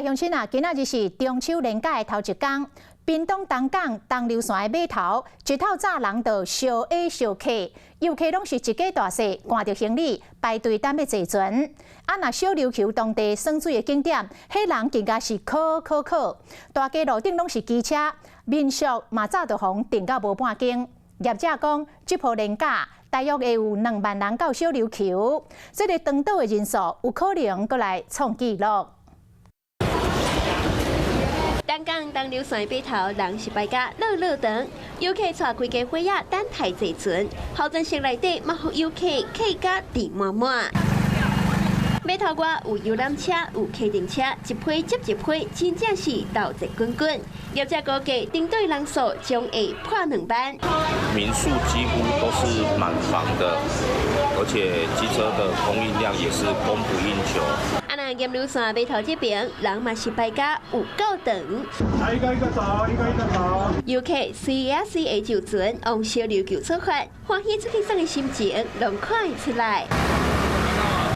乡亲啊，今仔日是中秋连假的头一天，屏东东港东流线的码头，一透早人就烧鸭烧客，游客拢是一家大细，赶着行李排队等要坐船。若小琉球当地耍水的景点，迄人更加是靠。大街路顶拢是机车，民宿嘛早就封订到无半间。业者讲，这波连假大约会有2万人到小琉球，这个长岛的人数有可能过来创纪录。东港东流线码头人是摆甲热长，游客带规家伙仔等待坐船，后船室内底嘛，互游客客甲地满满。码头外有游览车，有客停车，一批接一批，真正是到处滚滚。业者估计订队人数将会破2万。民宿几乎都是满房的，而且机车的供应量也是供不应求。那盐流线码头这边人嘛是摆甲有够长。一个走。游客随的就船往小琉球出发，欢喜出去耍的心情拢看出来。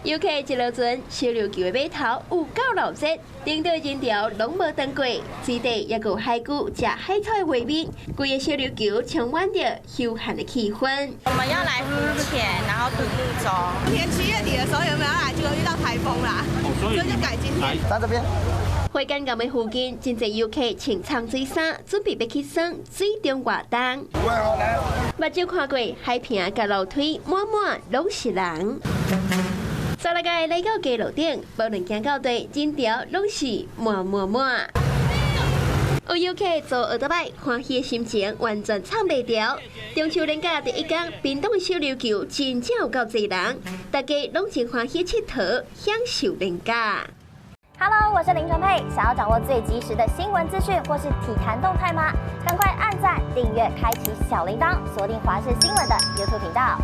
游客一落船，小琉球的码头有够热闹，顶岛人潮拢无断过，水底也有海龟食海草的画面，规个小琉球充满着休闲的气氛。我们要来浮潜，然后独木舟。今年7月底的时候有没有要来？结果遇到台风啦，所以就改今天。在这边。花岗岩的附近，真侪游客穿长水衫，准备要去耍水中活动。目睭看过海平甲楼梯，满满拢是人。沙拉街来到街路顶，无论行到地，人潮拢是满。有游客坐耳朵摆，欢喜的心情完全藏袂掉。中秋连假第一天，屏东的小琉球真正有够侪人，大家拢真欢喜佚佗，享受连假。Hello， 我是林纯佩。想要掌握最及时的新闻资讯或是体坛动态吗？赶快按赞、订阅、开启小铃铛，锁定华视新闻的 YouTube 频道。